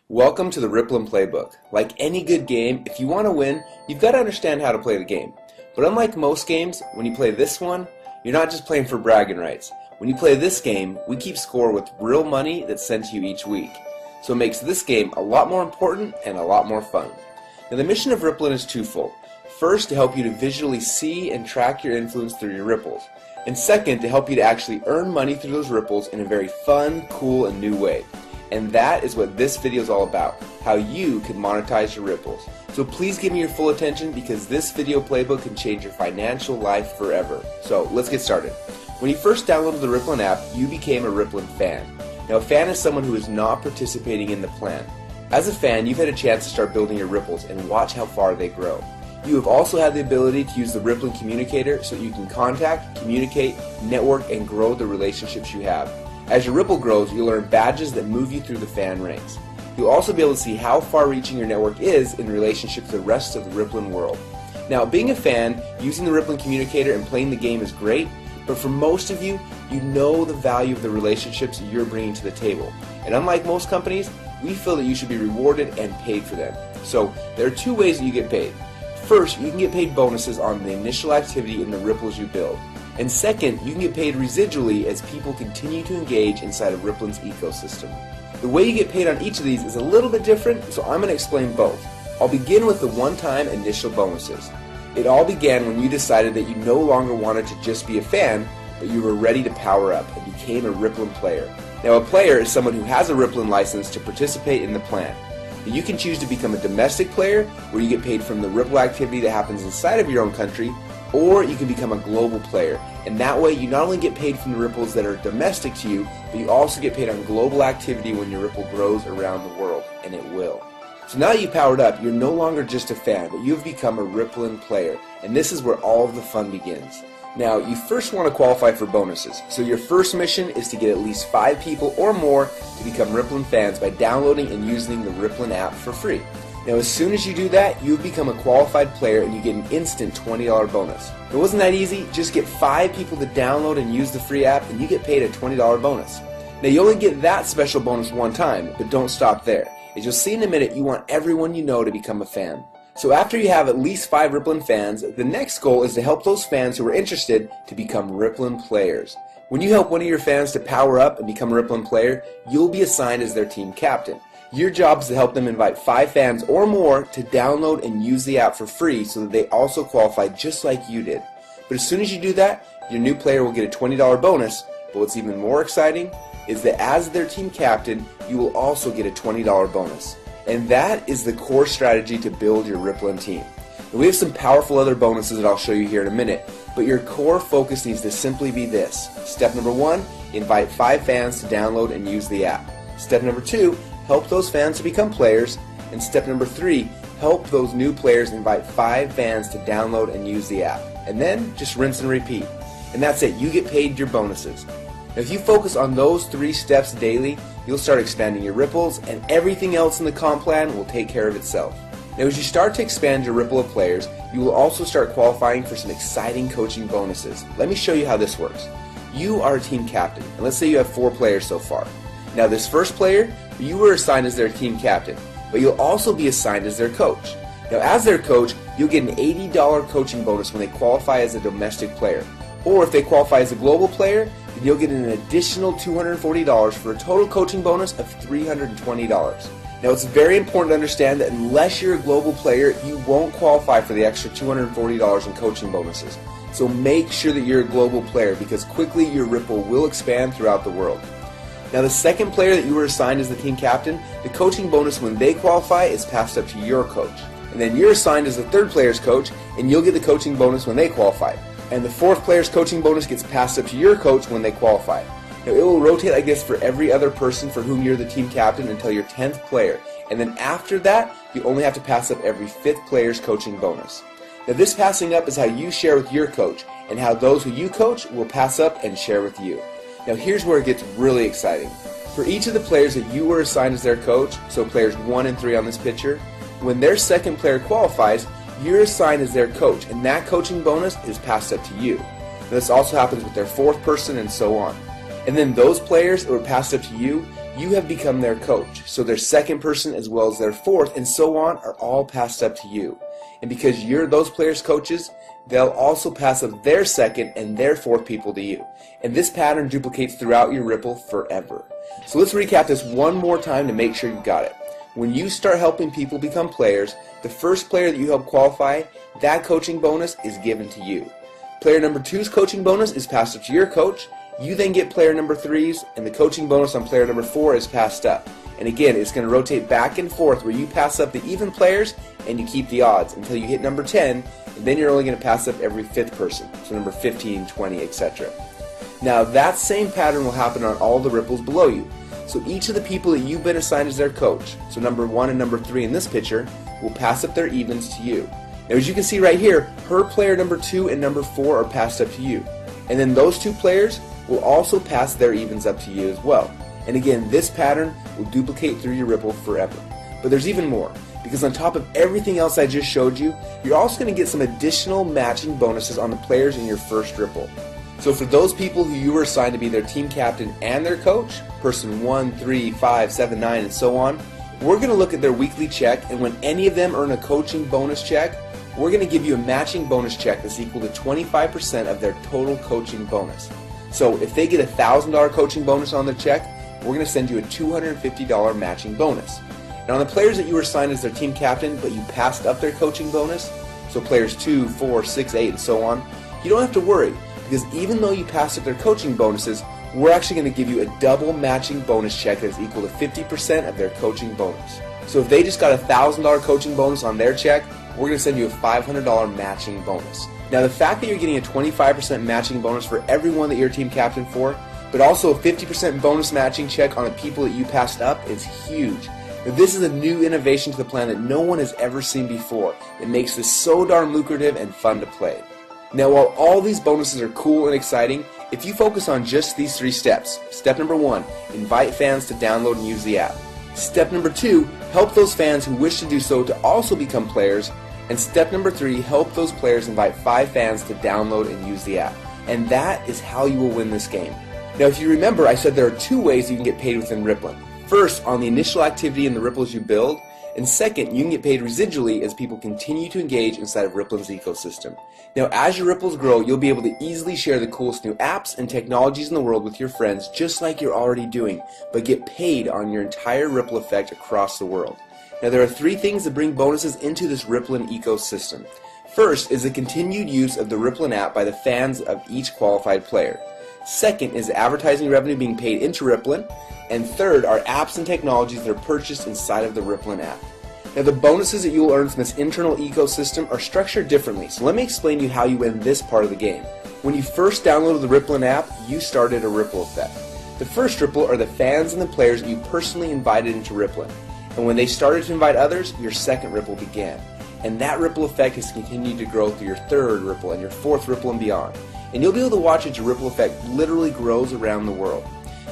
Welcome to the Rippln Playbook. Like any good game, if you want to win, you've got to understand how to play the game. But unlike most games, when you play this one, you're not just playing for bragging rights. When you play this game, we keep score with real money that's sent to you each week. So it makes this game a lot more important and a lot more fun. Now the mission of Rippln is twofold. First, to help you to visually see and track your influence through your ripples. And second, to help you to actually earn money through those ripples in a very fun, cool, and new way. And that is what this video is all about, how you can monetize your ripples. So please give me your full attention because this video playbook can change your financial life forever. So let's get started. When you first downloaded the Rippln app, you became a Rippln fan. Now a fan is someone who is not participating in the plan. As a fan, you've had a chance to start building your ripples and watch how far they grow. You have also had the ability to use the Rippln communicator so you can contact, communicate, network, and grow the relationships you have. As your Ripple grows, you'll earn badges that move you through the fan ranks. You'll also be able to see how far-reaching your network is in relationship to the rest of the Rippln world. Now, being a fan, using the Rippln communicator and playing the game is great, but for most of you, you know the value of the relationships you're bringing to the table. And unlike most companies, we feel that you should be rewarded and paid for them. So, there are two ways that you get paid. First, you can get paid bonuses on the initial activity in the ripples you build. And second, you can get paid residually as people continue to engage inside of Rippln's ecosystem. The way you get paid on each of these is a little bit different, so I'm going to explain both. I'll begin with the one-time initial bonuses. It all began when you decided that you no longer wanted to just be a fan, but you were ready to power up and became a Rippln player. Now a player is someone who has a Rippln license to participate in the plan. You can choose to become a domestic player, where you get paid from the Ripple activity that happens inside of your own country, or you can become a global player, and that way you not only get paid from the ripples that are domestic to you, but you also get paid on global activity when your ripple grows around the world, and it will. So now that you've powered up, you're no longer just a fan, but you've become a Rippln player, and this is where all of the fun begins. Now, you first want to qualify for bonuses, so your first mission is to get at least 5 people or more to become Rippln fans by downloading and using the Rippln app for free. Now as soon as you do that, you become a qualified player and you get an instant $20 bonus. It wasn't that easy, just get 5 people to download and use the free app and you get paid a $20 bonus. Now you only get that special bonus one time, but don't stop there. As you'll see in a minute, you want everyone you know to become a fan. So after you have at least 5 Rippln fans, the next goal is to help those fans who are interested to become Rippln players. When you help one of your fans to power up and become a Rippln player, you'll be assigned as their team captain. Your job is to help them invite 5 fans or more to download and use the app for free so that they also qualify just like you did. But as soon as you do that, your new player will get a $20 bonus, but what's even more exciting is that as their team captain, you will also get a $20 bonus. And that is the core strategy to build your Rippln team. And we have some powerful other bonuses that I'll show you here in a minute, but your core focus needs to simply be this. Step number 1, invite 5 fans to download and use the app. Step number 2, help those fans to become players. And step number 3, help those new players invite 5 fans to download and use the app. And then just rinse and repeat. And that's it, you get paid your bonuses. Now, if you focus on those 3 steps daily, you'll start expanding your ripples and everything else in the comp plan will take care of itself. Now as you start to expand your ripple of players, you will also start qualifying for some exciting coaching bonuses. Let me show you how this works. You are a team captain, and let's say you have 4 players so far. Now this first player, you were assigned as their team captain, but you'll also be assigned as their coach. Now as their coach, you'll get an $80 coaching bonus when they qualify as a domestic player. Or if they qualify as a global player, then you'll get an additional $240 for a total coaching bonus of $320. Now it's very important to understand that unless you're a global player, you won't qualify for the extra $240 in coaching bonuses. So make sure that you're a global player because quickly your ripple will expand throughout the world. Now the second player that you were assigned as the team captain, the coaching bonus when they qualify is passed up to your coach. And then you're assigned as the third player's coach and you'll get the coaching bonus when they qualify. And the fourth player's coaching bonus gets passed up to your coach when they qualify. Now it will rotate like this for every other person for whom you're the team captain until your 10th player. And then after that, you only have to pass up every 5th player's coaching bonus. Now this passing up is how you share with your coach and how those who you coach will pass up and share with you. Now here's where it gets really exciting. For each of the players that you were assigned as their coach, so players 1 and 3 on this picture, when their second player qualifies, you're assigned as their coach, and that coaching bonus is passed up to you. Now, this also happens with their 4th person and so on. And then those players that were passed up to you, you have become their coach. So their second person as well as their fourth and so on are all passed up to you. And because you're those players' coaches, they'll also pass up their second and their fourth people to you. And this pattern duplicates throughout your Ripple forever. So let's recap this one more time to make sure you got it. When you start helping people become players, the first player that you help qualify, that coaching bonus is given to you. Player number 2's coaching bonus is passed up to your coach. You then get player number 3's, and the coaching bonus on player number 4 is passed up. And again, it's going to rotate back and forth where you pass up the even players and you keep the odds until you hit number 10, and then you're only going to pass up every 5th person, so number 15, 20, etc. Now that same pattern will happen on all the ripples below you. So each of the people that you've been assigned as their coach, so number 1 and number 3 in this picture, will pass up their evens to you. Now as you can see right here, her player number 2 and number 4 are passed up to you. And then those two players will also pass their evens up to you as well. And again, this pattern will duplicate through your Ripple forever. But there's even more, because on top of everything else I just showed you, you're also going to get some additional matching bonuses on the players in your first Ripple. So for those people who you were assigned to be their team captain and their coach, person 1, 3, 5, 7, 9, and so on, we're going to look at their weekly check, and when any of them earn a coaching bonus check, we're going to give you a matching bonus check that's equal to 25% of their total coaching bonus. So if they get a $1,000 coaching bonus on their check, we're going to send you a $250 matching bonus. Now on the players that you were assigned as their team captain, but you passed up their coaching bonus, so players 2, 4, 6, 8, and so on, you don't have to worry, because even though you passed up their coaching bonuses, we're actually going to give you a double matching bonus check that is equal to 50% of their coaching bonus. So if they just got a $1,000 coaching bonus on their check, we're going to send you a $500 matching bonus. Now the fact that you're getting a 25% matching bonus for everyone that you're team captain for, but also a 50% bonus matching check on the people that you passed up is huge. Now this is a new innovation to the plan that no one has ever seen before. It makes this so darn lucrative and fun to play. Now while all these bonuses are cool and exciting, if you focus on just these 3 steps, step number 1, invite fans to download and use the app. Step number 2, help those fans who wish to do so to also become players. And step number 3, help those players invite 5 fans to download and use the app. And that is how you will win this game. Now if you remember, I said there are 2 ways you can get paid within Rippln. First, on the initial activity in the ripples you build, and second, you can get paid residually as people continue to engage inside of Rippln's ecosystem. Now as your ripples grow, you'll be able to easily share the coolest new apps and technologies in the world with your friends, just like you're already doing, but get paid on your entire ripple effect across the world. Now there are 3 things that bring bonuses into this Rippln ecosystem. First is the continued use of the Rippln app by the fans of each qualified player. Second is advertising revenue being paid into Rippln. And third are apps and technologies that are purchased inside of the Rippln app. Now the bonuses that you will earn from this internal ecosystem are structured differently, so let me explain to you how you win this part of the game. When you first downloaded the Rippln app, you started a ripple effect. The first ripple are the fans and the players that you personally invited into Rippln. And when they started to invite others, your second ripple began. And that ripple effect has continued to grow through your third ripple and your fourth ripple and beyond. And you'll be able to watch as your ripple effect literally grows around the world.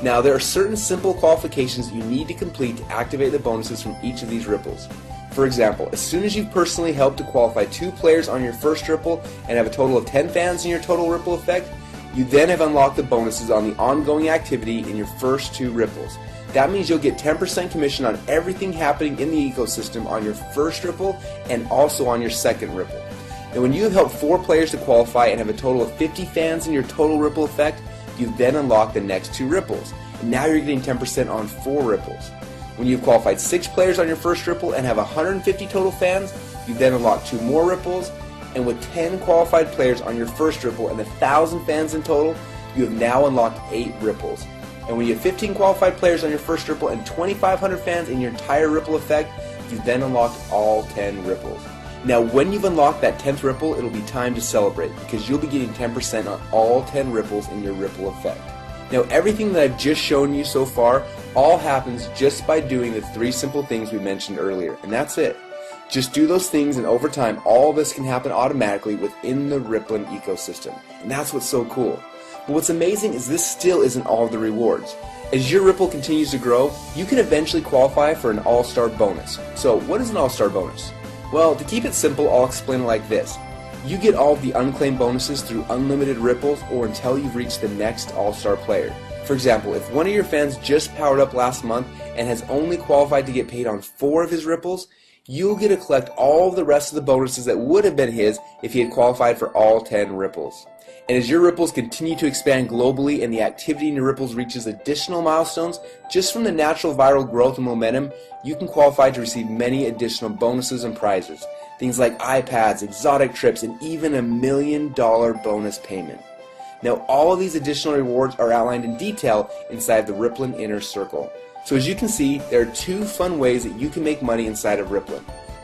Now there are certain simple qualifications you need to complete to activate the bonuses from each of these ripples. For example, as soon as you've personally helped to qualify 2 players on your first ripple and have a total of 10 fans in your total ripple effect, you then have unlocked the bonuses on the ongoing activity in your first 2 ripples. That means you'll get 10% commission on everything happening in the ecosystem on your first ripple and also on your second ripple. Now when you have helped 4 players to qualify and have a total of 50 fans in your total ripple effect, you then unlock the next 2 ripples. And now you're getting 10% on 4 ripples. When you've qualified 6 players on your first ripple and have 150 total fans, you then unlock 2 more ripples. And with 10 qualified players on your first ripple and 1,000 fans in total, you have now unlocked 8 ripples. And when you have 15 qualified players on your first ripple and 2,500 fans in your entire ripple effect, you then unlock all 10 ripples. Now when you've unlocked that 10th ripple, it'll be time to celebrate because you'll be getting 10% on all 10 ripples in your ripple effect. Now everything that I've just shown you so far all happens just by doing the 3 simple things we mentioned earlier, and that's it. Just do those things and over time all of this can happen automatically within the Rippln ecosystem. And that's what's so cool. But what's amazing is this still isn't all of the rewards. As your Ripple continues to grow, you can eventually qualify for an all-star bonus. So what is an all-star bonus? Well, to keep it simple, I'll explain it like this. You get all of the unclaimed bonuses through unlimited ripples or until you've reached the next all-star player. For example, if one of your fans just powered up last month and has only qualified to get paid on 4 of his ripples, you'll get to collect all of the rest of the bonuses that would have been his if he had qualified for all 10 ripples. And as your ripples continue to expand globally and the activity in your ripples reaches additional milestones, just from the natural viral growth and momentum, you can qualify to receive many additional bonuses and prizes. Things like iPads, exotic trips, and even $1 million bonus payment. Now, all of these additional rewards are outlined in detail inside the Rippln Inner Circle. So as you can see, there are 2 fun ways that you can make money inside of Rippln.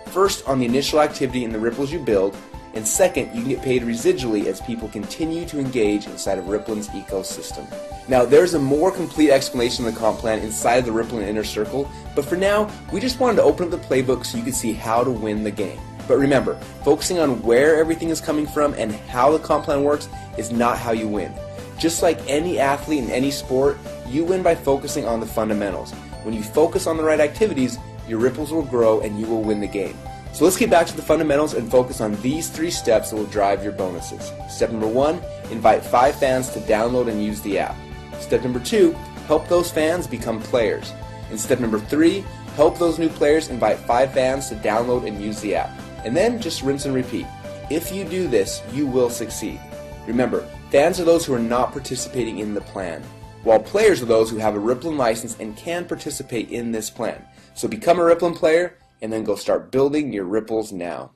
First, on the initial activity in the ripples you build, and second, you can get paid residually as people continue to engage inside of Rippln's ecosystem. Now, there's a more complete explanation of the comp plan inside of the Rippln Inner Circle, but for now, we just wanted to open up the playbook so you could see how to win the game. But remember, focusing on where everything is coming from and how the comp plan works is not how you win. Just like any athlete in any sport, you win by focusing on the fundamentals. When you focus on the right activities, your ripples will grow and you will win the game. So let's get back to the fundamentals and focus on these 3 steps that will drive your bonuses. Step number 1, invite 5 fans to download and use the app. Step number 2, help those fans become players. And step number 3, help those new players invite 5 fans to download and use the app. And then just rinse and repeat. If you do this, you will succeed. Remember, fans are those who are not participating in the plan, while players are those who have a Rippln license and can participate in this plan. So become a Rippln player, and then go start building your ripples now.